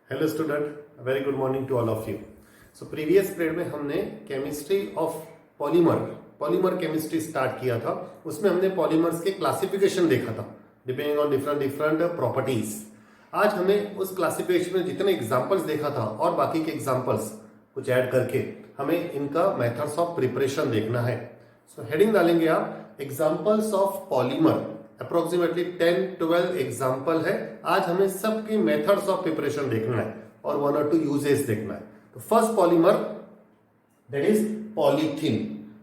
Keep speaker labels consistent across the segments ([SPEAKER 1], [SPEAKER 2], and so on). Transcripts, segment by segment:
[SPEAKER 1] Hello student, very good morning to all of you. So previous period में हमने chemistry of polymer chemistry start किया था। उसमें हमने पॉलीमर्स के क्लासिफिकेशन देखा था डिपेंडिंग ऑन डिफरेंट प्रॉपर्टीज। आज हमें उस क्लासिफिकेशन में जितने एग्जांपल्स देखा था और बाकी के एग्जांपल्स कुछ ऐड करके हमें इनका मेथड्स ऑफ प्रिपरेशन देखना है। सो हेडिंग डालेंगे आप examples of polymer. Approximately 10-12 example है। आज हमें सबके मेथड्स ऑफ प्रिपरेशन देखना है और 1 और 2 यूजेस देखना है। तो first polymer that is polythene.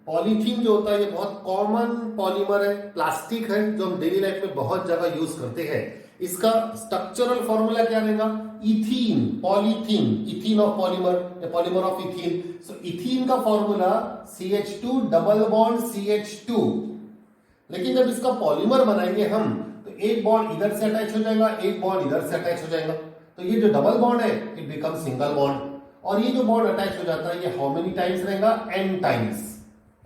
[SPEAKER 1] Polythene जो होता है ये बहुत कॉमन पॉलीमर है, प्लास्टिक है जो हम डेली लाइफ में बहुत जगह यूज करते हैं। इसका स्ट्रक्चरल फॉर्मूला क्या रहेगा? Ethene, polythene, ethene of polymer, polymer of ethene. So ethene का formula CH2 double bond CH2। लेकिन जब इसका पॉलीमर बनाएंगे हम तो एक बॉन्ड इधर से अटैच हो जाएगा, एक बॉन्ड इधर से अटैच हो जाएगा। तो ये जो डबल बॉन्ड है इट बिकम सिंगल बॉन्ड। और ये जो बॉन्ड अटैच हो जाता है ये हाउ मेनी टाइम्स रहेगा? n times.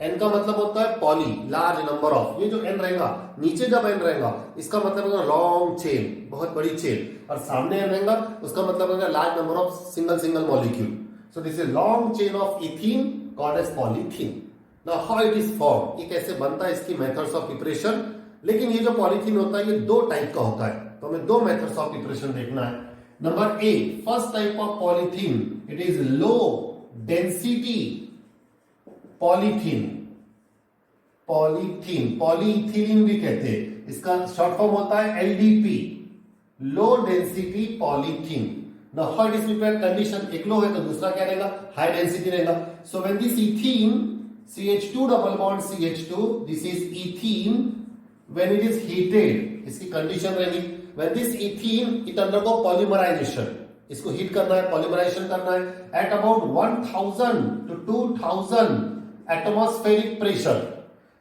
[SPEAKER 1] n का मतलब होता है पॉली, लार्ज नंबर ऑफ। ये जो n रहेगा, नीचे जब n रहेगा इसका मतलब होगा लॉन्ग चेन, बहुत बड़ी चेन, और सामने n रहेगा उसका मतलब होगा large number of single molecule. So this is long chain of ethene called as polythene. Now how it is formed, ये कैसे बनता है, इसकी मेथड्स ऑफ प्रिपरेशन। लेकिन ये जो पॉलीथीन होता है ये दो टाइप का होता है, तो हमें दो मेथड्स ऑफ प्रिपरेशन देखना है। Number A, first type of polythene, it is low density polythene. Polyethylene भी कहते हैं, इसका शॉर्ट फॉर्म होता है LDP, low density polythene. Now how it is prepared? Condition एक लो है तो दूसरा क्या रहेगा? हाई डेंसिटी रहेगा। So when this ethene CH2 double bond CH2, this is ethene. When it is heated, इसकी कंडीशन रहेगी when this ethene it undergo polymerization, इसको हीट करना है, पॉलीमराइजेशन करना है at about 1000 to 2000 atmospheric pressure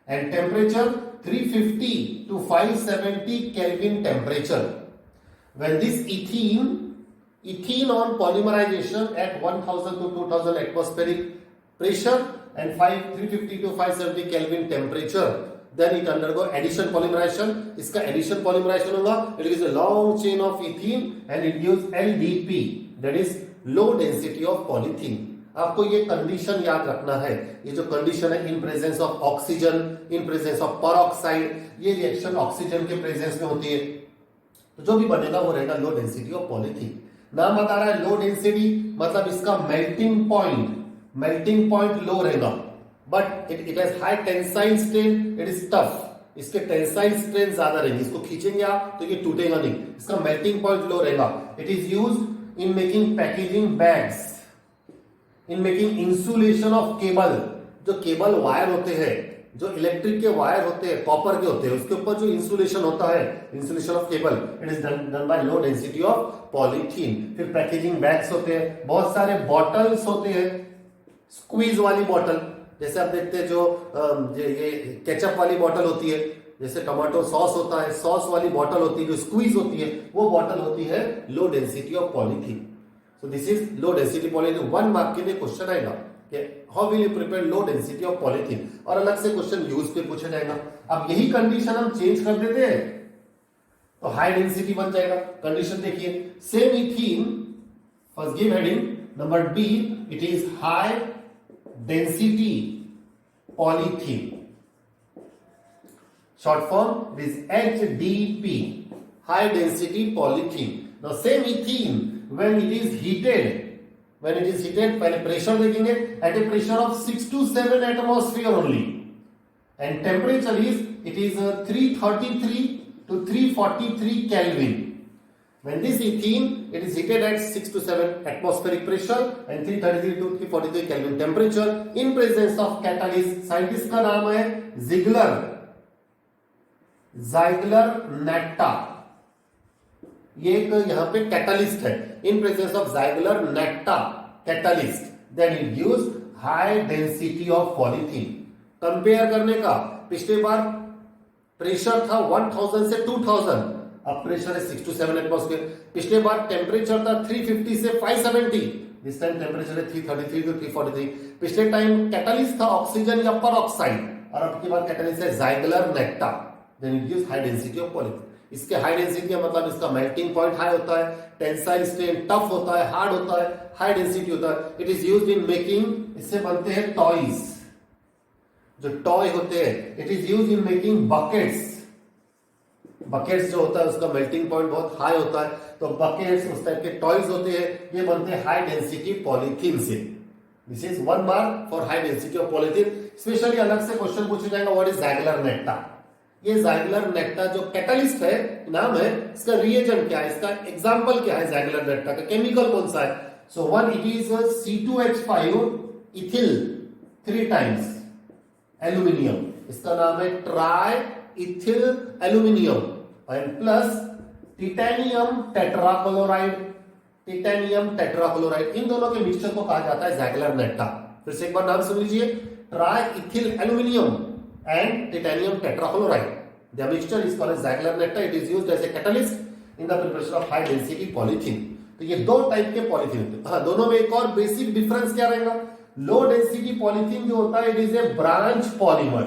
[SPEAKER 1] and temperature 350 to 570 Kelvin temperature. When this ethene on polymerization at 1000 to 2000 atmospheric pressure and 350 to 570 Kelvin temperature, then it undergo addition polymerization. इसका addition polymerization होगा, it is a long chain of ethene and it gives LDP, that is low density of polythene. आपको ये condition याद रखना है। ये जो condition है in presence of oxygen, in presence of peroxide, ये रिएक्शन ऑक्सीजन के प्रेजेंस में होती है। तो जो भी बनेगा वो रहेगा लो डेंसिटी ऑफ पॉलीथीन। नाम बता रहा है लो डेंसिटी, मतलब इसका मेल्टिंग पॉइंट लो रहेगा, but it has high tensile strain, it is tough. इसके टेंसाइल स्ट्रेन ज्यादा रहेंगे, इसको खींचेंगे आप तो ये टूटेगा नहीं। इसका मेल्टिंग पॉइंट लो रहेगा। It is used in making packaging bags, in making insulation of cable. जो केबल वायर होते हैं, जो इलेक्ट्रिक के वायर होते हैं, कॉपर के होते हैं, उसके ऊपर जो इंसुलेशन होता है, insulation of cable, it is done by low density of polythene. फिर पैकेजिंग बैग्स होते हैं, बहुत सारे बॉटल्स होते हैं, स्क्वीज वाली बॉटल, जैसे आप देखते हैं जो ये केचप वाली बॉटल होती है, जैसे टमाटो सॉस होता है, सॉस वाली बॉटल होती है, जो स्क्वीज होती है वो बॉटल होती है लो density of polythene. So this is low density polythene. 1 mark के लिए क्वेश्चन आएगा कि how will you prepare low density of polythene, और अलग से क्वेश्चन यूज पे पूछा जाएगा। अब यही कंडीशन हम चेंज कर देते हैं तो हाई डेंसिटी बन जाएगा। कंडीशन देखिए, same ethene, first give heading. Number B, it is high density polythene, short form is HDP, high density polythene. Now same ethene when it is heated, पहले pressure देखेंगे, at a pressure of 6 to 7 atmosphere only, and temperature is 333 to 343 Kelvin. When this ethene it is heated at 6 to 7 atmospheric pressure and 333 to 343 Kelvin temperature in presence of catalyst. Scientist का नाम है Ziegler नेट्टा। ये एक यहाँ पे catalyst है, in presence of Ziegler Natta catalyst, then it gives high density of polythene. Compare करने का, पिछले बार प्रेशर था 1000 से 2000, अब प्रेशर है 6 to 7 एटमॉस्फेयर। पिछले बार टेम्परेचर था 350 से 570, दिस टाइम टेम्परेचर है 333 to 343। पिछले टाइम कैटलिस्ट था ऑक्सीजन या पेरोक्साइड, और अब की बार कैटलिस्ट है Ziegler Natta, then it gives high density of polythene. इसके हाई डेंसिटी मतलब इसका मेल्टिंग पॉइंट हाई होता है, टेंसाइल स्ट्रेंथ टफ होता है, हार्ड होता है, हाई डेंसिटी होता है। It is used in making, इससे बनते हैं टॉयज, जो टॉय होते हैं। It is used in making buckets, buckets जो होता है उसका मेल्टिंग पॉइंट बहुत हाई होता है, तो बकेट्स उस टाइप के टॉयज होते हैं, ये बनते हैं हाई डेंसिटी पॉलीथीन से। This is 1 mark for high density of polythene. Specially अलग से क्वेश्चन पूछा जाएगा, व्हाट इज ज़ैगलर नेक्टा। ये ज़ैगलर नेक्टा जो कैटलिस्ट है, नाम है, इसका रिएजेंट क्या है, इसका एग्जांपल क्या है ज़ैगलर नेक्टा का, केमिकल कौन सा है। So when it is C2H5 ethyl 3 times aluminium, इसका नाम है triethyl aluminium, and plus titanium tetrachloride, titanium tetrachloride, इन दोनों के मिक्सचर को कहा जाता है ज़ैगलर नेक्टा। फिर से एक बार नाम सुन लीजिए, try ethyl aluminium and titanium tetrachloride. The mixture is called as Ziegler nectar. It is used as a catalyst in the preparation of high density polythene. तो ये दो टाइप के पॉलीथीन होते हैं। हाँ, दोनों में एक और बेसिक डिफरेंस क्या रहेगा, लो डेंसिटी पॉलीथीन जो होता है it is a branch polymer,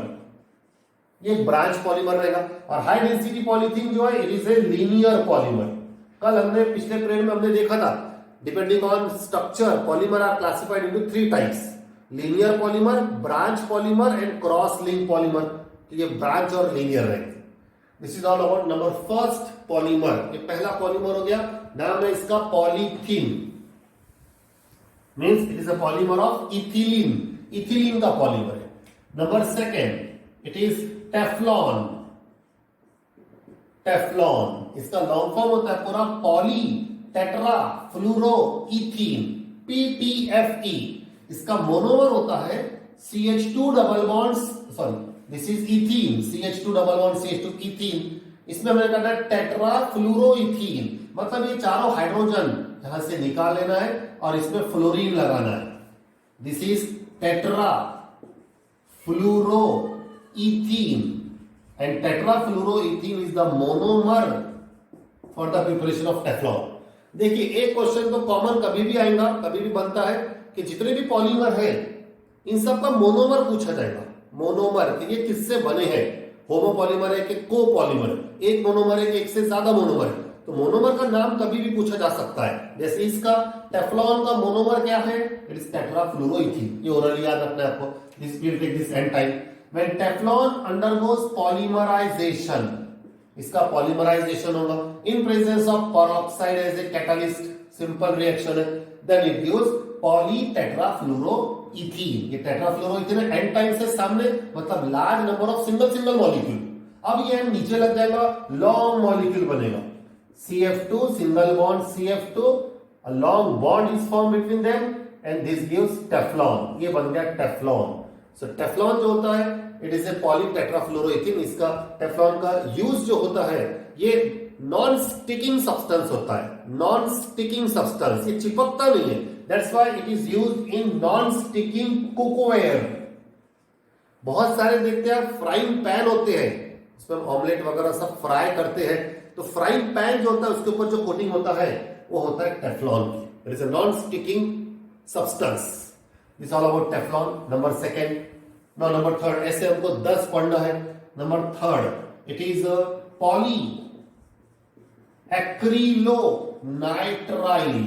[SPEAKER 1] ये ब्रांच पॉलीमर रहेगा, और हाई डेंसिटी पॉलीथीन जो है it is a linear polymer. कल हमने पिछले पीरियड में हमने देखा था, depending on structure polymer are classified into 3 types, linear polymer, branch polymer and cross link polymer. तो ये ब्रांच और लीनियर है। This is all about number first polymer. ये पहला पॉलीमर हो गया, नाम है इसका polythene, means it is a polymer of ethylene, ethylene का पॉलीमर है। Number second it is Teflon, Teflon इसका लॉन्ग फॉर्म होता है पूरा poly tetra fluoro ethene, PTFE। इसका मोनोमर होता है CH2 double bonds, sorry this is ethene, CH2 double bond CH2 ethene, इसमें हमें करना है टेट्रा फ्लूरोइथीन, मतलब ये चारों हाइड्रोजन यहां से निकाल लेना है और इसमें फ्लोरीन लगाना है। This is tetrafluoroethene and tetrafluoroethene is the monomer for the preparation of Teflon. देखिए एक क्वेश्चन तो कॉमन कभी भी आएगा, कभी भी बनता है कि जितने भी पॉलीमर है इन सब का मोनोमर पूछा जाएगा। मोनोमर कि ये किससे बने हैं, होमोपॉलीमर है कि कोपॉलीमर, एक मोनोमर है कि एक से ज्यादा मोनोमर है, तो मोनोमर का नाम कभी भी पूछा जा सकता है। जैसे इसका टेफ्लॉन का मोनोमर क्या है, इट इज टेट्राफ्लूरोइथीन, ये ओरली याद रखना है आपको, this will take this and time. When Teflon undergoes polymerisation, इसका पॉलीमराइजेशन होगा in presence of peroxide as a catalyst, simple reaction है, देन इट गिव्स पॉलीटेट्राफ्लूरोइथीन। ये टेट्राफ्लूरोइथीन है, एन टाइम से सामने मतलब large number of single molecule. अब ये नीचे लग जाएगा, लॉन्ग मॉलिक्यूल बनेगा, CF2 single bond CF2, a long bond is formed between them and this gives Teflon, ये बन गया टेफ्लॉन। सो टेफ्लॉन जो होता है इट इज ए पॉलीटेट्राफ्लूरोइथीन। इसका टेफ्लॉन का यूज जो होता है ये नॉन स्टिकिंग सब्सटेंस होता है, नॉन स्टिकिंग सब्सटेंस, ये चिपकता नहीं है, that's why it is used in non sticking cookware. बहुत सारे देखते हैं फ्राइंग पैन होते हैं, इसमें हम ऑमलेट वगैरह सब फ्राई करते हैं, तो फ्राइंग पैन जो होता है उसके ऊपर जो कोटिंग होता है वो होता है टेफ्लॉन की, it is a non sticking substance. This all about Teflon. Number second, now number third, ऐसे हमको 10 पढ़ना है। Number third it is poly acrylonitrile,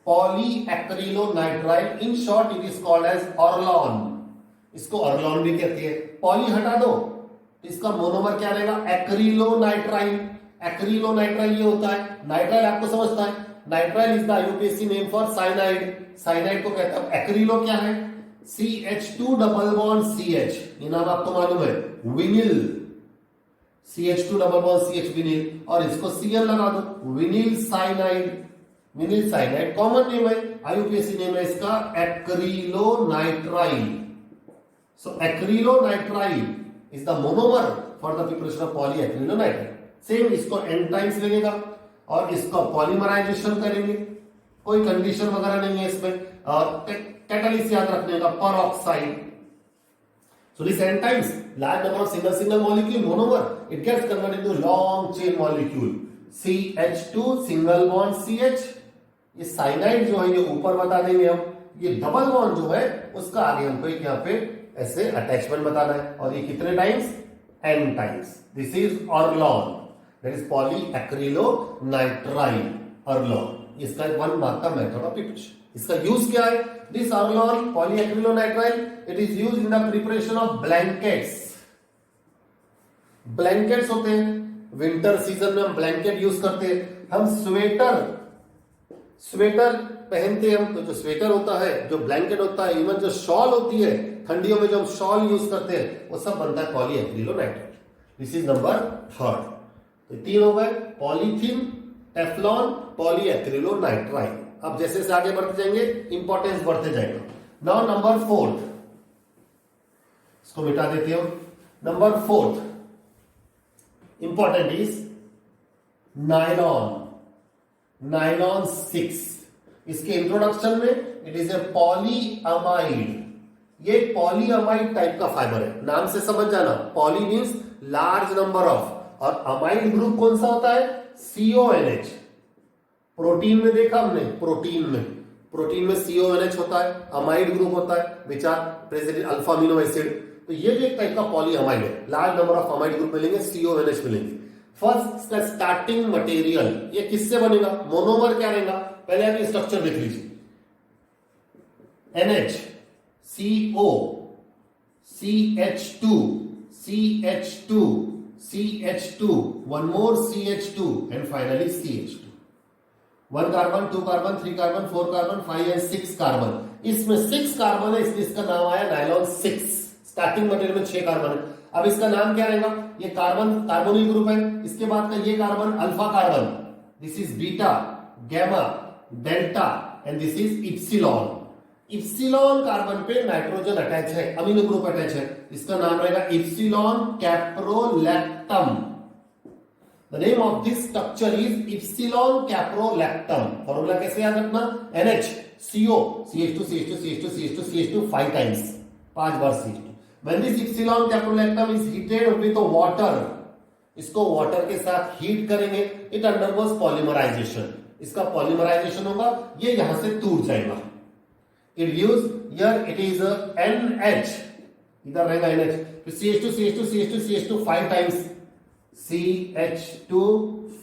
[SPEAKER 1] poly acrylonitrile, in short it is called as Orlon, इसको Orlon भी कहते हैं। Poly हटा दो, इसका मोनोमर क्या रहेगा, एक्रिलोनाइट्राइल। एक्रिलोनाइट्राइल ये होता है, नाइट्राइल आपको समझता है, nitrile is the IUPAC name for cyanide, cyanide को कहते हैं। एक्रिलो क्या है, CH2 डबल बॉन्ड CH, ये नाम आपको मालूम है, vinyl, CH2 double bond CH vinyl, और इसको Cl लगा दो, vinyl cyanide, vinyl cyanide common name है, IUPAC नेम है इसका acrylonitrile. So acrylonitrile is the monomer for the preparation of polyacrylonitrile. Same इसको एन टाइम्स लगेगा और इसका पॉलीमराइजेशन करेंगे, कोई कंडीशन वगैरह नहीं है इसमें, और कैटलिस्ट याद रखने का peroxide. So this n times large number of single molecule monomer, it gets converted into long chain molecule, CH2 single bond CH। ये साइनाइड जो है ये ऊपर बता देंगे हम, ये डबल बॉन्ड जो है उसका आगे हमको एक यहाँ पे ऐसे अटैचमेंट बताना है, और ये कितने times, n times. This is Orlon. That is polyacrylonitrile Orlon. इसका एक 1 मार्क का मेथड ऑफ प्रिपरेशन। इसका यूज क्या है? This Orlon polyacrylonitrile it is used in the preparation of blankets. Blankets होते हैं, विंटर सीजन में हम ब्लैंकेट यूज करते हैं। हम स्वेटर पहनते हैं हम, तो जो स्वेटर होता है, जो ब्लैंकेट होता है, इवन जो शॉल होती है ठंडियों में जो हम शॉल यूज करते हैं, वो सब बनता है पॉलीएक्रिलोनाइट्राइल। This is number 3। तो 3 हो गए, पॉलीथीन, टेफ्लॉन, पॉलीएक्रिलोनाइट्राइल। अब जैसे जैसे आगे बढ़ते जाएंगे इंपॉर्टेंस बढ़ते जाएगा। नाउ नंबर 4, इसको मिटा देते हो। Number 4 important is nylon, nylon 6। इसके इंट्रोडक्शन में इट इज ए पॉलीअमाइड। ये पॉलीअमाइड टाइप का फाइबर है, नाम से समझ जाना। Poly means large number of, और अमाइड ग्रुप कौन सा होता है? CONH। प्रोटीन में देखा हमने, प्रोटीन में CONH होता है, अमाइड ग्रुप होता है which are present in alpha amino acid. तो ये भी एक टाइप का पॉलीअमाइड है, large number of amide group मिलेंगे, CONH मिलेंगे। फर्स्ट स्टार्टिंग मटेरियल ये किससे बनेगा? मोनोमर क्या रहेगा? पहले आप स्ट्रक्चर देख लीजिए। NH, CO, CH2, CH2, CH2, one more CH2 and finally CH2। 1 carbon, 2 carbon, 3 carbon, 4 carbon, 5 and 6 carbon. इसमें 6 कार्बन है, इसलिए इसका नाम आया नायलॉन 6। स्टार्टिंग मटेरियल में 6 कार्बन है। अब इसका नाम क्या रहेगा? ये कार्बन कार्बोनिल ग्रुप है। इसके बाद का ये carbon alpha carbon, this is beta, gamma, delta and this is epsilon. Epsilon carbon पे नाइट्रोजन अटैच है, अमीनो ग्रुप अटैच है, इसका नाम रहेगा epsilon caprolactam. The name of this structure is epsilon caprolactam. Formula कैसे याद रखना? NH, CO, CH2, CH2, CH2, CH2, CH2 5 times, 5 bar CH2। When this epsilon caprolactam is heated with water, इसको water के साथ हीट करेंगे, it undergoes polymerization। इसका polymerization होगा, ये यहां से टूट जाएगा। It gives here it is NH, इधर रहेगा NH, तो CH2 CH2 CH2 CH2 5 times, CH2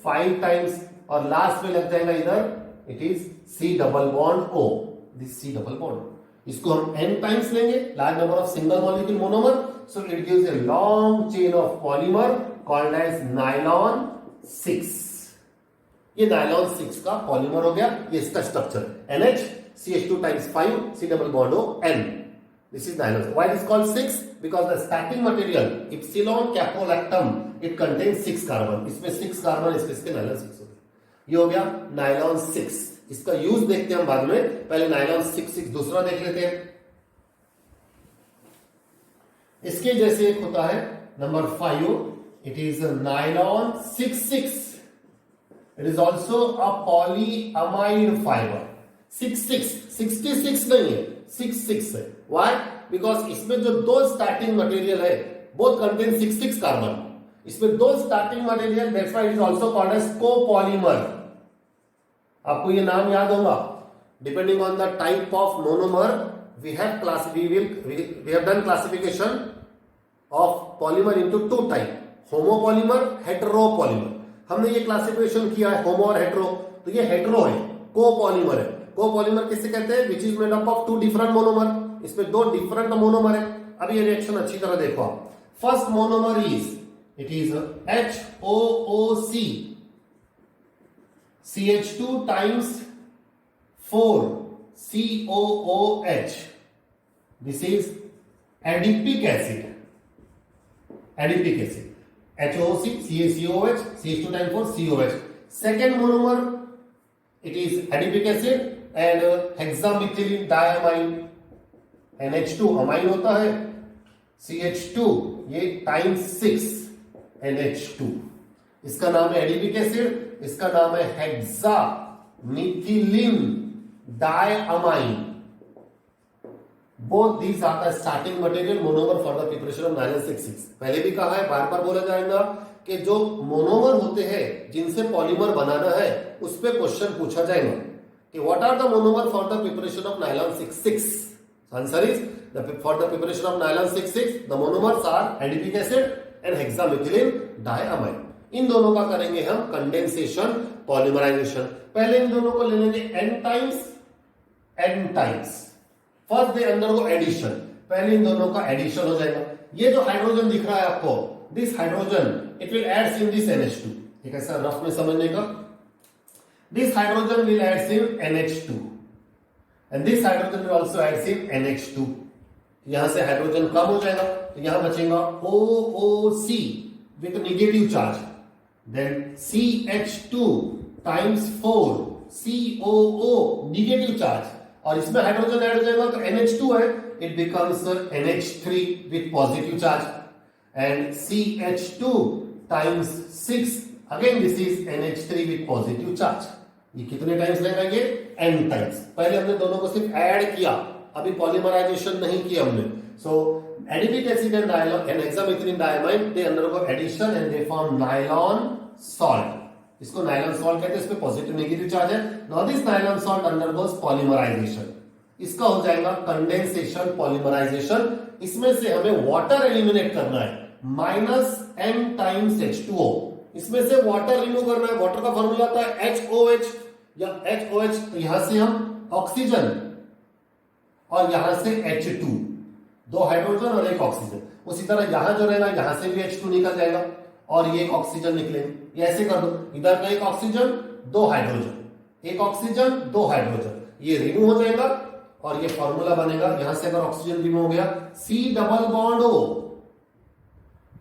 [SPEAKER 1] 5 times, और लास्ट में लग जाएगा इधर it is C double bond O, this C double bond. इसको हम n टाइम्स लेंगे, large number of single molecule monomer, so it gives a long chain of polymer called as nylon 6। ये nylon 6 का polymer हो गया, ये इसका structure है। NH, CH2 times 5, C double bond O, N। This is nylon. Why it is called 6? Because the starting material epsilon caprolactam it contains 6 carbon, इसमें 6 carbon, इसके nylon 6 हो गया। ये हो गया नायलॉन 6। इसका यूज देखते हैं हम बाद में, पहले नायलॉन 6 दूसरा देख लेते हैं। इसके जैसे एक होता है number 5, it is nylon 6,6। It is also a polyamide fibre. 66 नहीं है, 66 है। व्हाई? बिकॉज इसमें जो 2 स्टार्टिंग मटेरियल है बोथ कंटेन 6 कार्बन, इसमें 2 starting material, that's why it is also called as copolymer. आपको ये नाम याद होगा। Depending on the type of monomer we have done classification of polymer into 2 type, homopolymer, heteropolymer। हमने ये classification किया है होमो और हेटेरो, तो ये हेटेरो है, कोपॉलीमर है। कोपॉलीमर किसे कहते हैं? Which is made up of 2 different monomer. इसमें 2 डिफरेंट मोनोमर है। अब ये रिएक्शन अच्छी तरह देखो आप। First monomer it is HOOC, CH2 times 4 COOH. This is adipic acid. Adipic acid. HOOC, CaCOOH, CH2 times 4 COH. Second monomer, it is adipic acid and hexamethylene diamine. NH2 amine होता है, CH2 ये times 6 NH2। इसका नाम है adipic acid, इसका नाम है hexamethylene diamine. Both these are the starting material monomer for the preparation of nylon 6,6। पहले भी कहा है, बार बार बोला जाएगा कि जो मोनोमर होते हैं जिनसे पॉलीमर बनाना है उस पर क्वेश्चन पूछा जाएगा कि what are the monomer for the preparation of nylon 6,6। Answer is for the preparation of nylon 6,6 the monomers are adipic acid and hexamethylene diamine। इन दोनों का करेंगे हम कंडेंसेशन पॉलीमराइजेशन। पहले इन दोनों को ले लेंगे n times. First they undergo addition, पहले इन दोनों का एडिशन हो जाएगा। ये जो हाइड्रोजन दिख रहा है आपको, this hydrogen it will adds in this NH2। एक ऐसा रफ में समझने का, this hydrogen will adds in NH2 and this hydrogen will also adds in NH2। यहां से हाइड्रोजन कम हो जाएगा तो यहां बचेगा OOC with negative charge, then CH2 times 4 COO negative charge, और इसमें हाइड्रोजन ऐड हो जाएगा तो NH2 है, it becomes NH3 with positive charge, and CH2 times 6 again this is NH3 with positive charge. ये कितने टाइम्स रहेगा? ये n टाइम्स। पहले हमने दोनों को सिर्फ ऐड किया, अभी पॉलीमराइजेशन नहीं किया हमने। So adipic acid and nylon and hexamethylene diamide they undergo addition and they form nylon salt. इसको नायलॉन सॉल्ट कहते हैं, इसमें पॉजिटिव नेगेटिव चार्ज है। Now this nylon salt undergoes polymerisation, इसका हो जाएगा कंडेंसेशन पॉलीमराइजेशन। इसमें से हमें वाटर एलिमिनेट करना है, -n टाइम्स H2O। इसमें से वाटर रिमूव करना है। वाटर का फॉर्मूला होता है HOH या HOH, तो यहां से हम ऑक्सीजन और यहां से H2, 2 हाइड्रोजन और 1 ऑक्सीजन। उसी तरह यहां जो रहेगा, यहां से भी H2 निकल जाएगा और ये 1 ऑक्सीजन निकलेंगे। ये ऐसे कर दो, इधर का 1 ऑक्सीजन 2 हाइड्रोजन, 1 ऑक्सीजन 2 हाइड्रोजन, ये रिमूव हो जाएगा और ये फॉर्मूला बनेगा। यहां से अगर ऑक्सीजन रिमूव हो गया, C double bond O,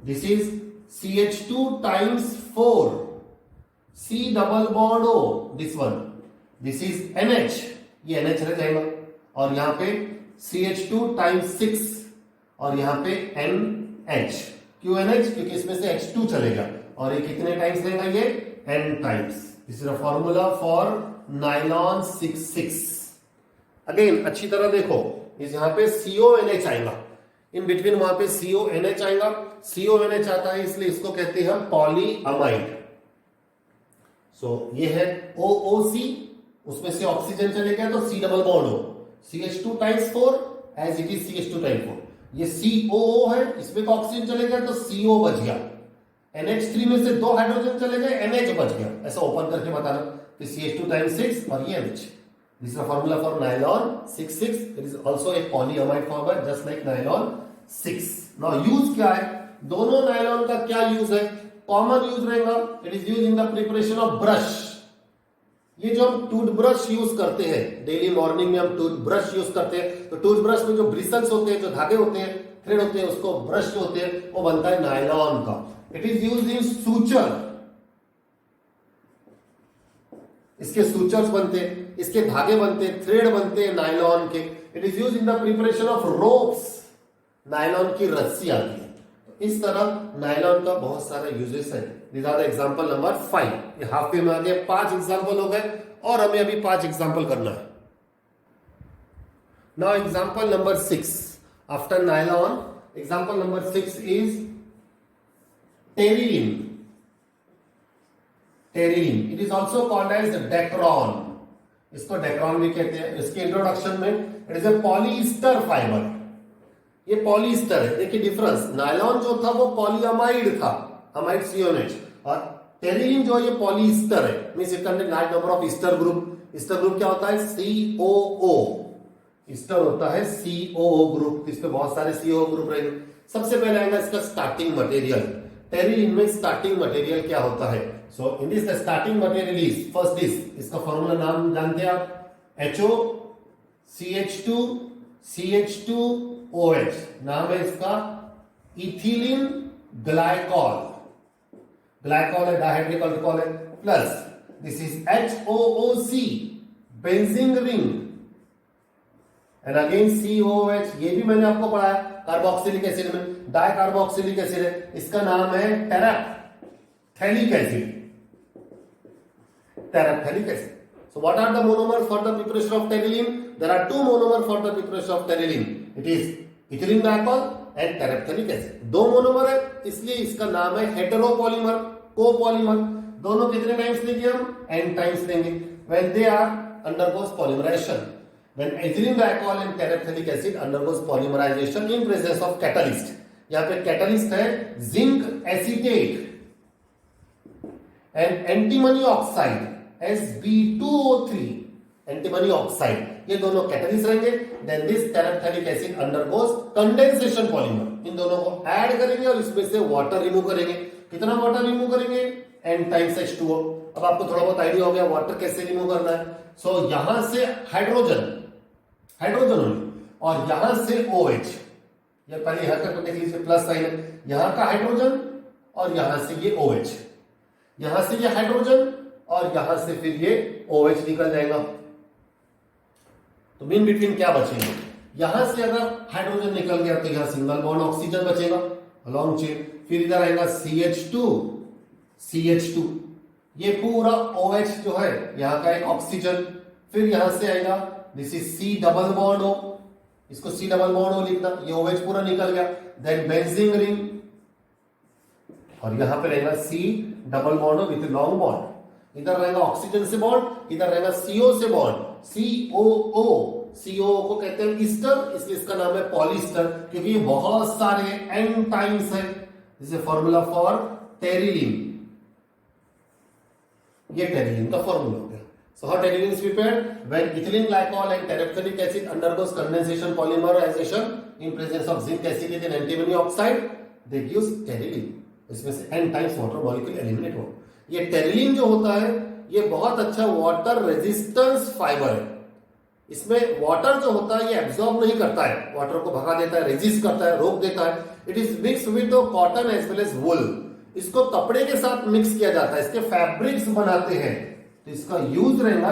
[SPEAKER 1] this is CH2 times 4 C double bond O, this one, this is NH, ये NH रह जाएगा, और यहां पे CH2 टाइम्स 6 और यहां पे NH। क्यों NH? क्योंकि इसमें से H2 चलेगा, और ये कितने टाइम्स रहेगा? ये n times. This is a formula for nylon 6,6। Again अच्छी तरह देखो, इस यहां पे CONH आएगा, इन बिटवीन वहां पे CONH आएगा। CONH आता है इसलिए इसको कहते हैं पॉलीअमाइड। सो ये है OOC, उसमें से ऑक्सीजन चले गया तो C double bond O, CH2 times 4 as it is CH2 times 4। ये COO है, इसमें तो ऑक्सीजन चले गया तो CO बच गया। NH3 में से 2 हाइड्रोजन चले गए, NH बच गया। ऐसा ओपन करके बताना कि CH2 टाइम्स 6 और ये NH। This is the formula for nylon 6,6। It is also a polyamide formula just like nylon 6। Now use क्या है? दोनों नायलॉन का क्या यूज है? कॉमन यूज रहेगा, it is use in the preparation of brush. ये जो हम टूथब्रश यूज करते हैं, डेली मॉर्निंग में हम टूथब्रश यूज करते हैं, तो टूथब्रश में जो ब्रिसल्स होते हैं, जो धागे होते हैं, थ्रेड होते हैं, उसको ब्रश जो होते हैं वो बनता है नायलॉन का। It is use in suture, इसके सूचर्स बनते हैं, इसके धागे बनते हैं, थ्रेड बनते हैं नायलॉन के। It is use in the preparation of ropes, nylon की रस्सी आती है। तो इस तरह नायलॉन का बहुत सारा यूजेस है। This are the example number 5। ये हाफ वे में आ गए, 5 एग्जांपल हो गए और हमें अभी 5 एग्जांपल करना है। Now example number 6 after nylon, example number 6 is terylene. Terylene it is also called as dacron, इसको डेक्रॉन भी कहते हैं। इसके इंट्रोडक्शन में it is a polyester fibre, ये पॉलीस्टर है। देखिए डिफरेंस, नायलॉन जो था वो पॉलीअमाइड था, अमाइड CONH, और टेरिलीन जो है ये पॉलीस्टर है, means it contain large number of Easter group. Easter group क्या होता है? COO, ईस्टर होता है COO ग्रुप, इस पे बहुत सारे COO ग्रुप रहेंगे। सबसे पहले आएगा इसका स्टार्टिंग मटेरियल। टेरिलीन में स्टार्टिंग मटेरियल क्या होता है? So in this the starting material is first this, इसका फॉर्मूला नाम जानते हैं आप, HO CH2 CH2OH, नाम है इसका इथिलीन ग्लाइकॉल। ग्लाइकॉल है, डायहाइड्रिक अल्कोहल है, plus this is HOOC benzene ring and again COOH। ये भी मैंने आपको पढ़ाया कार्बोक्सिलिक एसिड में, डाई कार्बोक्सिलिक एसिड है, इसका नाम है terephthalic acid. Terephthalic acid. So what are the monomers for the preparation of teriline? There are 2 monomers for the preparation of teriline. It is ethylene glycol and terephthalic acid. 2 monomer है, इसलिए इसका नाम है heteropolymer, copolymer. दोनों कितने times लेंगे हम? n times लेंगे when they are undergoes polymerization. When ethylene glycol and terephthalic acid undergoes polymerization in presence of catalyst. यहाँ पे कैटलिस्ट है zinc acetate, and antimony oxide Sb2O3, antimony oxide, ये दोनों कैटलिस्ट रहेंगे। Then this terephthalic acid undergoes condensation polymer, इन दोनों को add करेंगे और इसमें से वाटर रिमूव करेंगे। कितना वाटर रिमूव करेंगे? n times H2O। अब आपको थोड़ा बहुत आइडिया हो गया वाटर कैसे रिमूव करना है। सो यहां से हाइड्रोजन और यहां से OH, ये पहले यहां का देख लीजिए प्लस साइन है, यहां का हाइड्रोजन और यहां से ये OH, यहां से ये हाइड्रोजन और यहां से फिर ये OH निकल जाएगा। तो मीन बिटवीन क्या बचेगा? यहां से अगर हाइड्रोजन निकल गया तो यहां सिंगल बॉन्ड ऑक्सीजन बचेगा लॉन्ग चेन, फिर इधर आएगा CH2, ये पूरा OH जो है यहां का एक ऑक्सीजन, फिर यहां से आएगा this is C double bond O, इसको C डबल बॉन्ड O लिखना, ये OH पूरा निकल गया। देन बेंजीन रिंग और यहां पे रहेगा C double bond O with long bond, इधर रहेगा ऑक्सीजन से बॉन्ड, इधर रहेगा CO से बॉन्ड, COO को कहते हैं ईस्टर, इसलिए इसका नाम है पॉलीस्टर, क्योंकि ये बहुत सारे एन टाइम्स है। This is formula for terylene, ये टेरिलीन का फॉर्मूला हो गया। So how terylene is prepared? When ethylene glycol and terephthalic acid undergoes condensation polymerisation in presence of zinc acid and antimony oxide, they gives terylene. इसमें से n times water molecule eliminate हो। ये terylene जो होता है ये बहुत अच्छा वाटर रेजिस्टेंस फाइबर है। इसमें वाटर जो होता है ये एब्जॉर्ब नहीं करता है, वाटर को भगा देता है, रेजिस्ट करता है, रोक देता है। It is mix with cotton as well as wool, इसको कपड़े के साथ मिक्स किया जाता है, इसके फैब्रिक्स बनाते हैं। तो इसका यूज रहेगा,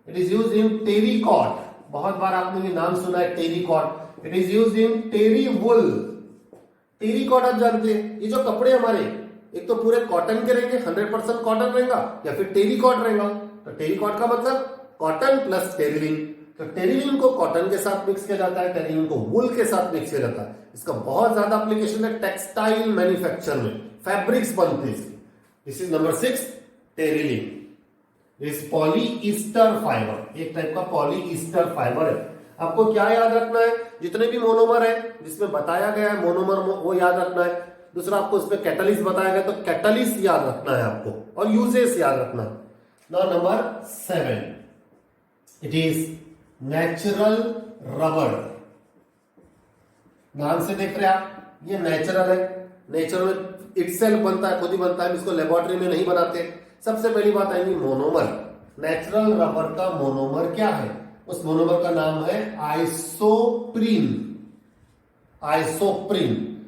[SPEAKER 1] it is use in terricot, बहुत बार आपने ये नाम सुना है terricot. It is use in terry wool, terricot आप जानते हैं, ये जो कपड़े हमारे एक तो पूरे कॉटन के रहेंगे, 100% कॉटन रहेगा, या फिर टेरिकॉट रहेगा। तो टेरिकॉट का मतलब कॉटन प्लस टेरिलीन, तो टेरिलीन को कॉटन के साथ मिक्स किया जाता है, टेरिलीन को वुल के साथ मिक्स किया जाता है। इसका बहुत ज्यादा एप्लीकेशन है टेक्सटाइल मैन्युफैक्चर में, फैब्रिक्स बनते हैं। This is number 6 terylene is polyester fibre, एक टाइप का पॉलीईस्टर फाइबर है। आपको क्या याद रखना है? जितने भी मोनोमर है जिसमें बताया गया है मोनोमर वो याद रखना है। दूसरा आपको इसमें कैटलिस्ट बताया गया तो कैटलिस्ट याद रखना है आपको, और यूजेस याद रखना है। Now number 7 it is natural rubber. नाम से देख रहे हैं आप, ये नेचुरल है, नेचुरल इटसेल्फ बनता है, खुद ही बनता है, इसको लेबोरेटरी में नहीं बनाते। सबसे पहली बात आएगी मोनोमर। नेचुरल रबर का मोनोमर क्या है? उस मोनोमर का नाम है आइसोप्रीन,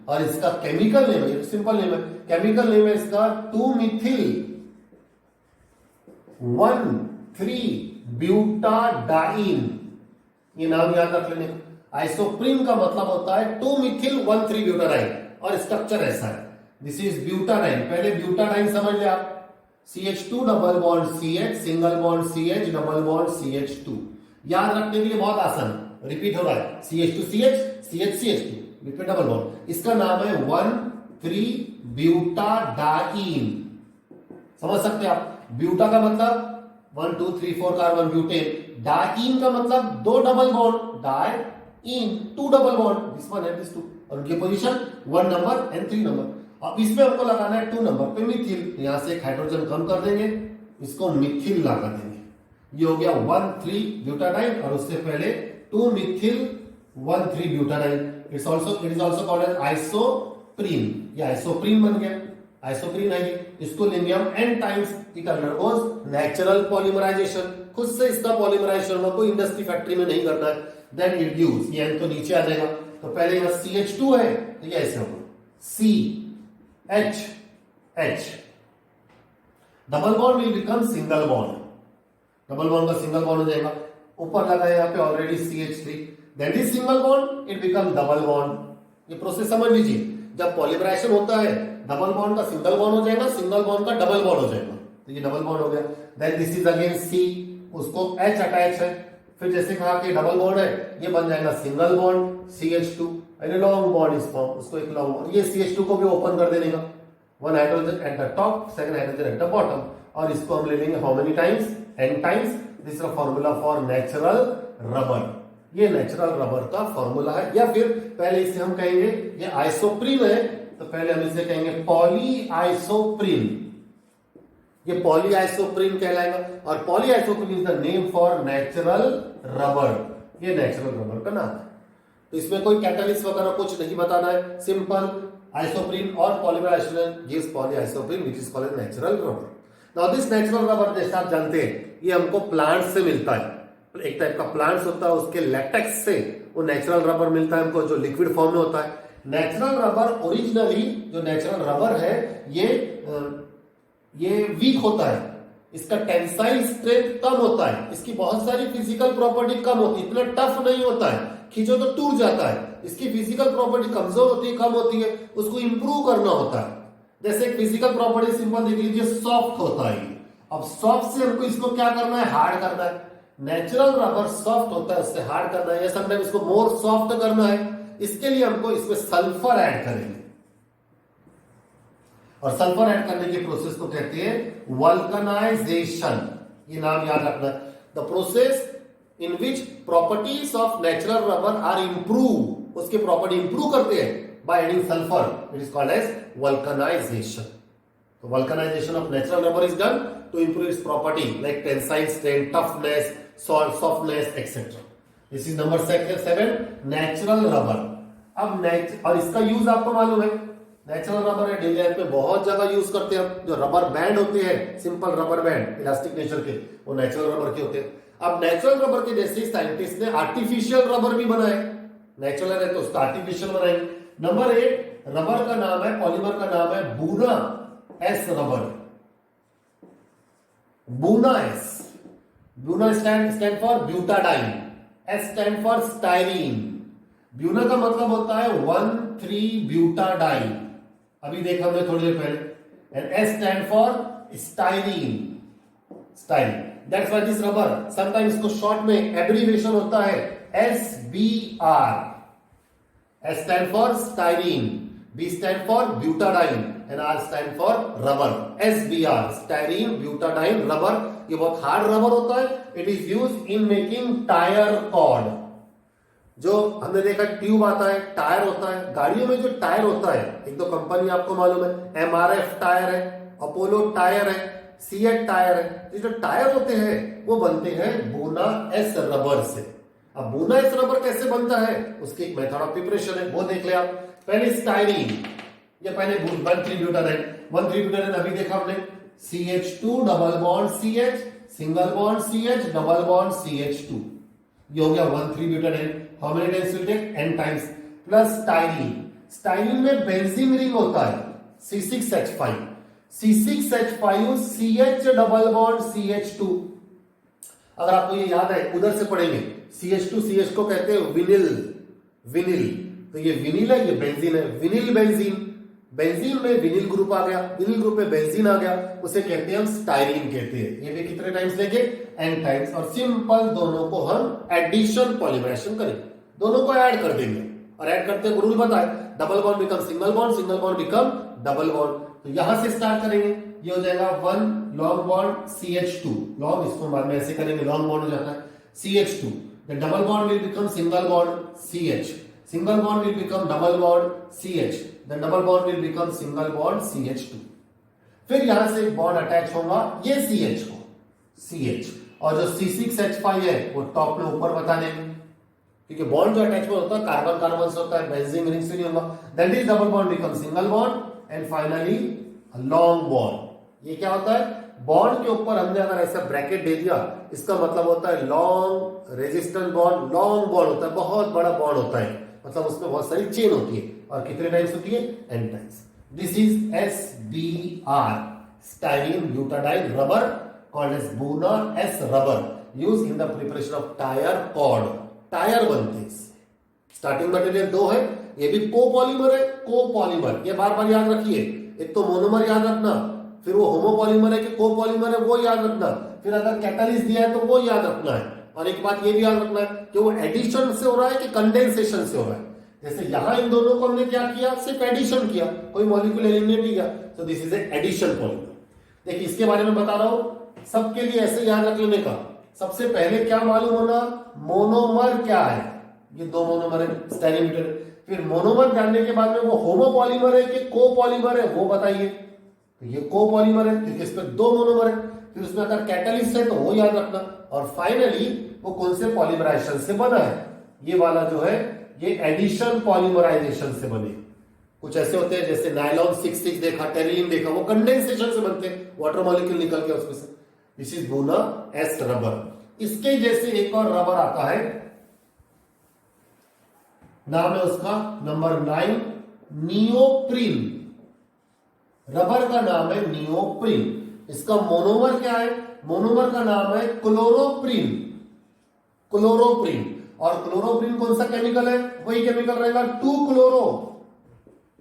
[SPEAKER 1] और इसका केमिकल नेम है, सिंपल नेम है, केमिकल नेम है इसका 2-मिथिल 1,3-ब्यूटाडाइन। ये नाम याद रख लेने। आइसोप्रीन का मतलब होता है 2-मिथिल 1,3-ब्यूटाडाइन, और स्ट्रक्चर ऐसा है। दिस इज ब्यूटाडाइन, पहले ब्यूटाडाइन समझ ले आप, CH2 double bond CH, single bond CH, double bond CH2। याद रखने के लिए बहुत आसान, रिपीट हो रहा है, CH2CH, CH2, liquid double bond. इसका नाम है 1,3-ब्यूटाडाइन। समझ सकते हैं आप? ब्यूटा का मतलब 1 2 3 4 कार्बन ब्यूटेन, डाइन का मतलब 2 double bond, diene 2 double bond, this one and this two, और उनकी पोजीशन 1 नंबर एंड 3 नंबर। अब इसमें हमको लगाना है 2 नंबर पे मिथिल, यहां से एक हाइड्रोजन कम कर देंगे, इसको मिथिल लगा देंगे। ये हो गया 1,3-ब्यूटाडाइन, और उससे पहले two methyl one three butadiene. It is also called as isoprene, ये आइसोप्रीन बन गया, आइसोप्रीन है ये। इसको लेंगे हम n times, it undergoes natural polymerisation, खुद से इसका पॉलीमराइजेशन होगा, कोई इंडस्ट्री फैक्ट्री में नहीं करना है। देन इट गिव्स, ये n तो नीचे आ जाएगा, तो पहले यहां CH2 है तो ये ऐसे होगा CH, double bond will become single bond, double bond का सिंगल बॉन्ड हो जाएगा। ऊपर लगा है यहाँ पे already CH3, then this single bond it become double bond. ये प्रोसेस समझ लीजिए, जब पॉलीमराइजेशन होता है डबल बॉन्ड का सिंगल बॉन्ड हो जाएगा, सिंगल बॉन्ड का डबल बॉन्ड हो जाएगा, तो ये डबल बॉन्ड हो गया। Then this is again C, उसको H अटैच है, फिर जैसे कहा कि डबल बॉन्ड है, ये बन जाएगा single bond CH2, and long bond is form, उसको एक लॉन्ग बॉन्ड, ये CH2 को भी ओपन कर देने का, 1 hydrogen at the top, second hydrogen eight the bottom, और इसको हम ले लेंगे how many times, n times. This is the formula for natural rubber, ये नेचुरल रबर का फॉर्मूला है। या फिर पहले इसे हम कहेंगे, ये आइसोप्रीन है तो पहले हम इसे कहेंगे पॉली आइसोप्रीन, ये पॉलीआइसोप्रीन कहलाएगा। और polyisoprene is the name for natural rubber, ये नेचुरल रबर का नाम है। तो इसमें कोई कैटालिस्ट वगैरह कुछ नहीं बताना है, सिंपल आइसोप्रीन और polymer isoprene gives polyisoprene which is called as natural rubber. Now this natural rubber जैसे आप जानते हैं ये हमको प्लांट से मिलता है, एक टाइप का प्लांट्स होता है उसके लैटेक्स से वो नेचुरल रबर मिलता है हमको, जो लिक्विड फॉर्म में होता है। नेचुरल रबर ओरिजिनली जो नेचुरल रबर है ये वीक होता है, इसका टेंसाइल स्ट्रेंथ कम होता है, इसकी बहुत सारी फिजिकल प्रॉपर्टी कम होती है, इतना टफ नहीं होता है, खींचो तो टूट जाता है। इसकी फिजिकल प्रॉपर्टी कमजोर होती है, कम होती है, उसको इंप्रूव करना होता है। जैसे फिजिकल प्रॉपर्टी सिंपल देख लीजिए, सॉफ्ट होता है। अब सॉफ्ट से हमको इसको क्या करना है, हार्ड करना है। नेचुरल रबर सॉफ्ट होता है, उससे हार्ड करना है, या समटाइम इसको मोर सॉफ्ट करना है। इसके लिए हमको इसमें सल्फर ऐड करेंगे, और सल्फर ऐड करने की प्रोसेस को कहते हैं वल्कनाइजेशन। ये नाम याद रखना, the process in which properties of natural rubber are improve, उसके प्रॉपर्टी इंप्रूव करते हैं by adding sulphur, it is called as vulcanisation. तो vulcanisation of natural rubber is done to improve its property like tensile strength, toughness, softness, etc. This is number 7, natural rubber. अब और इसका use आपको मालूम है, natural rubber है daily life में बहुत जगह यूज करते हैं। जो रबर बैंड होते हैं, simple rubber band elastic nature के, वो नेचुरल रबर के होते हैं। अब नेचुरल रबर के जैसे साइंटिस्ट ने आर्टिफिशियल रबर भी बनाए, नेचुरल है तो उसका आर्टिफिशियल बनाएंगे। नंबर 8 रबर का नाम है, पॉलीमर का नाम है buna S rubber. Buna S. Buna stand for butadiene. S stand for styrene. Buna का मतलब होता है 1,3-butadiene. अभी देखा हमने थोड़ी देर पहले. And S stand for styrene. Styrene. That's why this rubber sometimes इसको शॉर्ट में एब्रिविएशन होता है SBR. S stand for styrene. B stand for butadiene. and R stand for rubber. SBR styrene butadiene rubber, ये बहुत hard rubber होता है। It is use in making tyre cord. जो हमने देखा ट्यूब आता है, टायर होता है, गाड़ियों में जो टायर होता है, एक दो कंपनी आपको मालूम है, MRF टायर है, अपोलो टायर है, सीएट टायर है। ये जो टायर होते हैं वो बनते हैं बूना एस रबर से। अब बूना एस रबर कैसे बनता है, उसकी एक मेथड ऑफ प्रिपरेशन है, वो देख ले आप। पहले स्टाइरीन, ये पहले 1,3-butadiene अभी देखा हमने, CH2 double bond CH, single bond CH, double bond CH2, ये हो गया 1,3-butadiene। How many times will take, n times, plus styrene. Styrene में बेंजीन रिंग होता है C6H5, C6H5 CH double bond CH2। अगर आपको ये याद है, उधर से पढ़ेंगे, CH2 CH को कहते हैं विनिल, तो ये विनिल है, ये बेंजीन है, विनिल बेंजीन। बेंजीन में विनिल ग्रुप आ गया, विनिल ग्रुप में बेंजीन आ गया, उसे कहते हैं हम स्टाइरीन कहते हैं। ये भी कितने टाइम्स लेंगे, n टाइम्स। और सिंपल दोनों को हम एडिशन पॉलीमराइजेशन करेंगे, दोनों को ऐड कर देंगे, और ऐड करते हैं रूल बताए, double bond become single bond, single bond become double bond. तो यहां से स्टार्ट करेंगे, ये हो जाएगा 1 लॉन्ग बॉन्ड CH2, लॉन्ग, इसको बाद में ऐसे करेंगे, लॉन्ग बॉन्ड हो जाता है CH2, the double bond will become single bond CH, single bond will become double bond CH, the double bond will become single bond CH2। फिर यहां से एक बॉन्ड अटैच होगा ये CH को, CH, और जो C6H5 है वो टॉप में ऊपर बता देंगे, क्योंकि बॉन्ड जो अटैचमेंट होता है कार्बन कार्बन से होता है, बेंजीन रिंग से नहीं होगा। That is double bond become single bond and finally long bond. ये क्या होता है, बॉन्ड के ऊपर हमने अगर ऐसा ब्रैकेट दे दिया, इसका मतलब होता है long resistant bond. Long bond होता है, बहुत बड़ा बॉन्ड होता है, मतलब उसमें बहुत सारी चेन होती है, और कितने टाइम्स होती है, n times. This is SBR styrene butadiene rubber called as Buna S rubber used in the preparation of tire cord। Tyre बनते हैं। स्टार्टिंग मटेरियल दो है, ये भी कोपॉलीमर है, कोपॉलीमर, ये बार बार याद रखिए। एक तो मोनोमर याद रखना, फिर वो होमोपॉलीमर है कि कोपॉलीमर है वो याद रखना, फिर अगर कैटालिस्ट दिया है तो वो याद रखना है। और एक बात ये भी याद रखना है कि वो एडिशन से हो रहा है कि कंडेंसेशन से हो रहा है। जैसे यहां इन दोनों को हमने क्या किया, सिर्फ एडिशन किया, कोई मॉलिक्यूल एलिमिनेट नहीं किया, तो दिस इज एडिशन पॉलीमर। देखिए इसके बारे में बता रहा हूं, सबके लिए ऐसे याद रख लेने का। सबसे पहले क्या मालूम होना, मोनोमर क्या है, ये दो मोनोमर है स्टाइरीन ब्यूटाडाइन। फिर मोनोमर जानने के बाद में वो होमोपॉलीमर है कि कोपॉलीमर है वो बताइए। तो ये कोपॉलीमर है क्योंकि इस पे 2 मोनोमर है। फिर उसमें अगर कैटलिस्ट है तो वो याद रखना। और फाइनली वो कौन से पॉलीमराइजेशन से बना है, ये वाला जो है ये एडिशन पॉलीमराइजेशन से बने। कुछ ऐसे होते हैं जैसे नायलॉन 6,6 देखा, टेरिलिन देखा, वो कंडेंसेशन से बनते हैं, वाटर मॉलिक्यूल निकल के उसमें से। दिस इज बोना एस रबर। इसके जैसे एक और रबर आता है, नाम है उसका नंबर 9 नियोप्रीन। रबर का नाम है नियोप्रीन। इसका मोनोमर क्या है, मोनोमर का नाम है क्लोरोप्रीन। क्लोरोप्रीन। और क्लोरोप्रीन कौन सा केमिकल है, वही केमिकल रहेगा 2 क्लोरो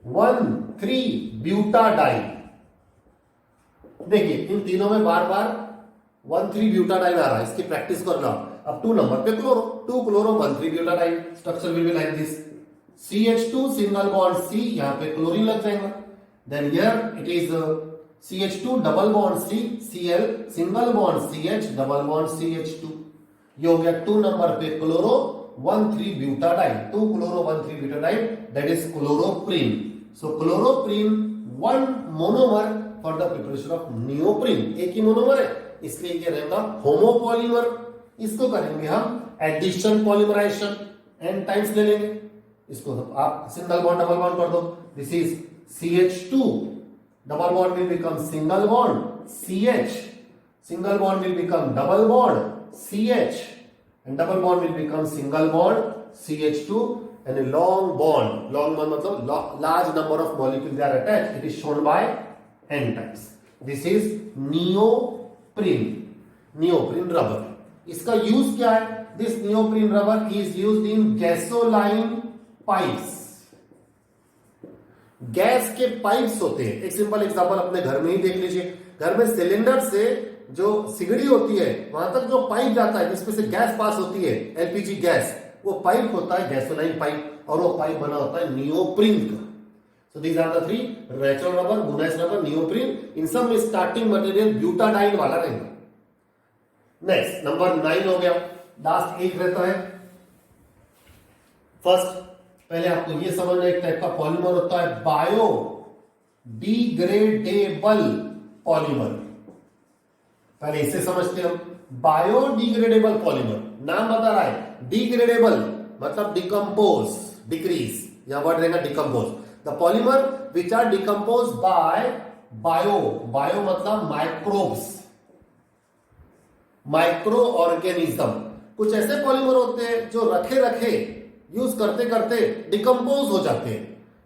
[SPEAKER 1] 1,3 ब्यूटाडाइन। देखिए इन तीनों में बार बार 1,3 ब्यूटाडाइन आ रहा है, इसकी प्रैक्टिस करना। अब 2 नंबर पे chloro, 2 chloro 1,3 butadiene. Structure will be like this, CH2 single bond C, यहां पे क्लोरीन लग जाएगा। Then here it is CH2 double bond C, Cl single bond CH double bond CH2। ये हो गया 2 नंबर पे chloro 1,3 butadiene, 2 chloro 1,3 butadiene, that is chloroprene. So chloroprene 1 monomer for the preparation of neoprene. एक ही monomer है इसलिए ये रहेगा होमोपॉलीमर। इसको करेंगे हम एडिशन पॉलीमराइजेशन, n टाइम्स ले लेंगे। इसको आप सिंगल बॉन्ड डबल बॉन्ड कर दो। This is CH2 double bond will become single bond CH, single bond will become double bond CH, and double bond will become single bond CH2, and a long bond, long bond मतलब large number of molecules they are attached, it is shown by n times. This is neoprene, neoprene rubber. इसका use क्या है, this neoprene rubber is used in gasoline pipes. Gas के pipes होते हैं। एक simple example अपने घर में ही देख लीजिए। घर में सिलेंडर से जो सिगड़ी होती है वहां तक जो पाइप जाता है जिसमें से गैस पास होती है, LPG गैस, वो पाइप होता है गैसोलाइन पाइप, और वो पाइप बना होता है नियोप्रीन का। So these are the 3, natural rubber, Buna S rubber, neoprene. इन सब में स्टार्टिंग मटेरियल ब्यूटाडाइन वाला रहेगा। नेक्स्ट नंबर 9 हो गया, लास्ट एक रहता है। फर्स्ट पहले आपको ये समझना, एक टाइप का पॉलीमर होता है बायो डिग्रेडेबल पॉलीमर। पहले इसे समझते हम, बायोडिग्रेडेबल पॉलीमर। नाम बता रहा है डिग्रेडेबल मतलब डिकम्पोज, डिक्रीज, यहां वर्ड रहेगा decompose. The polymer which are decompose by bio, bio मतलब माइक्रोब्स, माइक्रो ऑर्गेनिज्म। कुछ ऐसे पॉलीमर होते हैं जो रखे रखे यूज करते करते डिकम्पोज हो जाते हैं।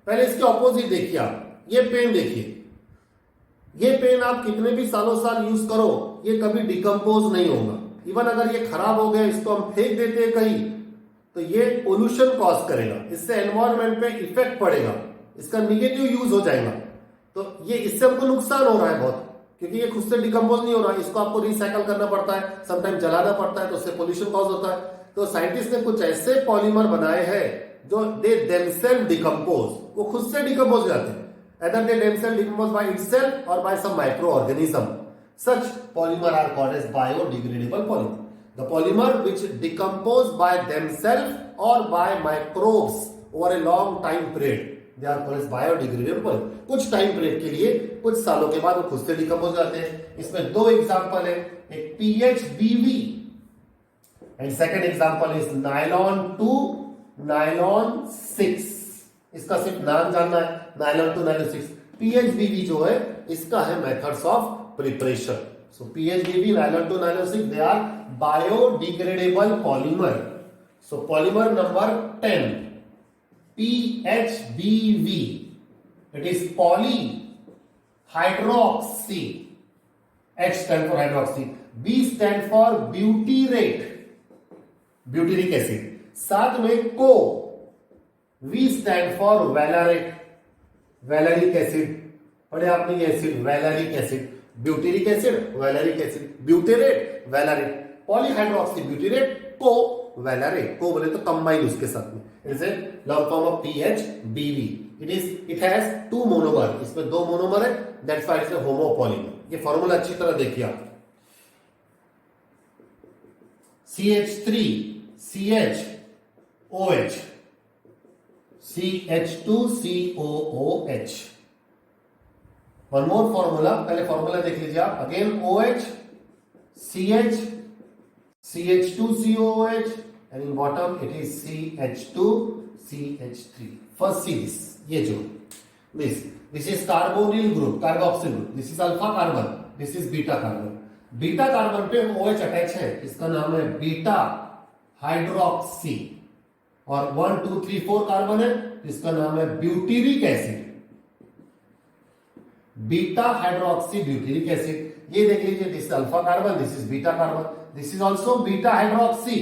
[SPEAKER 1] पहले इसके ऑपोजिट देखिए आप, ये पेन देखिए, ये पेन आप कितने भी सालों साल यूज करो ये कभी डिकम्पोज नहीं होगा। इवन अगर ये खराब हो गया, इसको हम फेंक देते हैं कहीं, तो ये पोल्यूशन कॉज करेगा, इससे एनवायरमेंट पे इफेक्ट पड़ेगा, इसका निगेटिव यूज हो जाएगा। तो ये इससे हमको नुकसान हो रहा है बहुत, क्योंकि ये खुद से डिकम्पोज नहीं हो रहा है, इसको आपको रिसाइकल करना पड़ता है, समटाइम जलाना पड़ता है, तो उससे पोल्यूशन कॉज होता है। तो साइंटिस्ट ने कुछ ऐसे पॉलीमर बनाए हैं जो दे देमसेल्फ डिकम्पोज, वो खुद से डिकम्पोज हो जाते हैं। Either they themselves decompose by itself or by some microorganism. Such polymer are called as biodegradable polymer. The polymer which decompose by themselves or by microbes over a long time period, they are called as biodegradable polymer. कुछ time period के लिए, कुछ सालों के बाद वो खुद से डिकम्पोज हो जाते हैं। इसमें 2 एग्जांपल है, एक PHBV and second example is nylon 2 nylon 6। इसका सिर्फ नाम जानना है, नायलॉन 2 नायलॉन 6। PHBV जो है इसका है methods of preparation. So PHBV nylon 2 nylon 6 they are biodegradable polymer. So polymer number 10 PHBV, it is poly hydroxy. H stand for hydroxy, B stand for butyrate, butyric acid, साथ में को, V stand for valerate, valeric acid. पढ़े आपने ये acid, valeric acid, butyric acid, valeric acid, butyrate, valerate, polyhydroxy butyrate, co valerate. Co बोले तो combine उसके साथ में, it is a long form of PHBV। It has 2 monomer, इसमें 2 monomer है, that's why it's a homopolymer. ये formula अच्छी तरह देखिए आप, CH3 CHOH, CH2COOH, one more formula, पहले फॉर्मूला देख लीजिए आप, again OH CH CH2COOH and in bottom it is CH2CH3. First see this, ये जो this is carbonyl group, carboxyl group, this is alpha carbon, this is beta carbon. Beta carbon पे OH attach है, इसका नाम है beta hydroxy, और 1 2 3 4 carbon है, इसका नाम है butyric acid, beta hydroxy butyric acid. ये देख लीजिए, this alpha carbon, this is beta carbon, this is also beta hydroxy,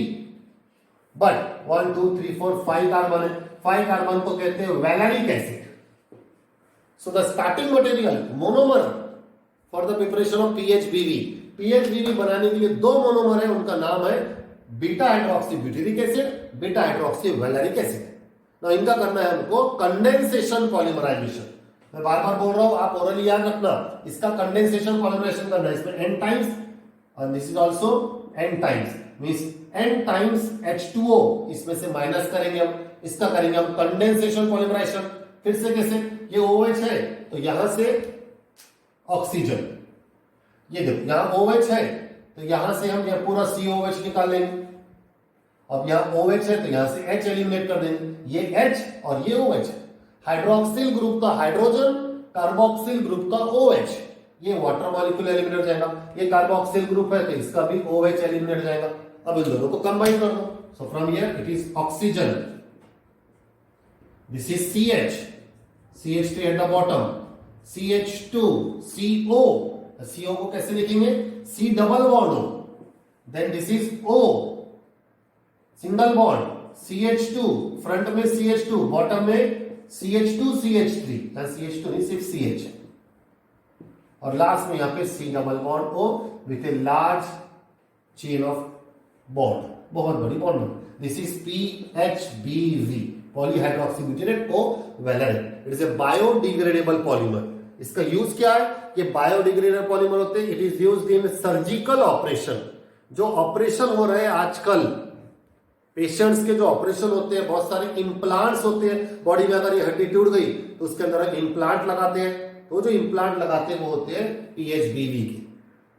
[SPEAKER 1] but 1 2 3 4 5 carbon है, 5 कार्बन को कहते हैं valeric acid. So the starting material monomer for the preparation of PHBV बनाने के लिए दो मोनोमर है, उनका नाम है beta hydroxy butyric acid, beta hydroxy valeric acid. ना इनका करना है हमको कंडेंसेशन पॉलीमराइजेशन। मैं बार बार बोल रहा हूं, आप ओरली याद रखना, इसका कंडेंसेशन पॉलीमराइजेशन करना है, इसमें n टाइम्स और this is also n times, means n times H2O, इसमें से माइनस करेंगे हम, इसका करेंगे हम कंडेंसेशन पॉलीमराइजेशन। फिर से कैसे, ये OH है तो यहां से ऑक्सीजन, ये देखो यहां OH है तो यहां से हम यह पूरा COH निकाल लेंगे, अब यहां OH है तो यहां से H एलिमिनेट कर देंगे, ये H और ये OH। हाइड्रोक्सिल ग्रुप का हाइड्रोजन, कार्बोक्सिल ग्रुप का OH, ये वाटर मॉलिक्यूल एलिमिनेट जाएगा, ये कार्बोक्सिल ग्रुप है तो इसका भी OH एलिमिनेट जाएगा। अब इन दोनों को कंबाइन कर दो, so from here it is oxygen, this is CH3 at the bottom, CH2 CO, CO को कैसे लिखेंगे, C double bond O, then this is O single bond, CH2 front में CH2, बॉटम में CH2 CH3, CH2 नहीं सिर्फ CH, और last में यहां पे C double bond O with a large chain of bond, बहुत बड़ी bond. This is PHBV, polyhydroxybutyrate covalent, it is a biodegradable polymer. इसका यूज क्या है, ये बायोडिग्रेडेबल पॉलीमर होते हैं, it is used in surgical operation. जो ऑपरेशन हो रहे हैं आजकल पेशेंट्स के, जो ऑपरेशन होते हैं, बहुत सारे इम्प्लांट्स होते हैं बॉडी में, अगर ये हड्डी टूट गई तो उसके अंदर एक इम्प्लांट लगाते हैं, तो जो इम्प्लांट लगाते हैं वो होते हैं PHBV के।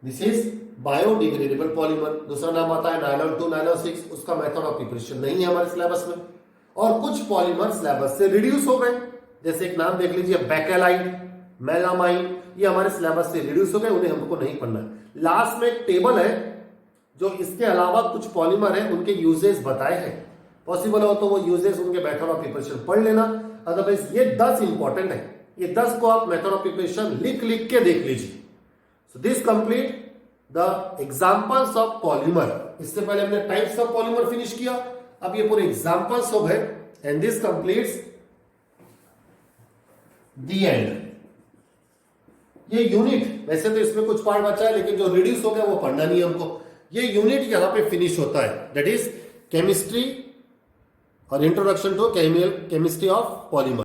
[SPEAKER 1] This is biodegradable polymer. दूसरा नाम आता है नायलॉन 2 नायलॉन 6, उसका मेथड ऑफ प्रिपरेशन नहीं है हमारे सिलेबस में, और कुछ पॉलीमर सिलेबस से रिड्यूस हो गए, जैसे एक नाम देख लीजिए बैकेलाइट, मेलामाइन, ये हमारे सिलेबस से रिड्यूस हो गए, उन्हें हमको नहीं पढ़ना है। लास्ट में एक टेबल है जो इसके अलावा कुछ पॉलीमर है उनके यूजेस बताए हैं, पॉसिबल हो तो वो यूजेस उनके मेथड ऑफ प्रिपरेशन पढ़ लेना, अदरवाइज ये 10 इंपॉर्टेंट है, ये 10 को आप मेथड ऑफ प्रिपरेशन लिख के देख लीजिए। So this complete the examples of polymer. इससे पहले हमने टाइप्स ऑफ पॉलीमर फिनिश किया, अब ये पूरे एग्जांपल्स ऑफ है, and this completes the end. ये यूनिट, वैसे तो इसमें कुछ पार्ट बचा है लेकिन जो रिड्यूस हो गया वो पढ़ना नहीं है हमको, ये यूनिट यहां पे फिनिश होता है, दैट इज केमिस्ट्री और introduction to chemistry of polymer.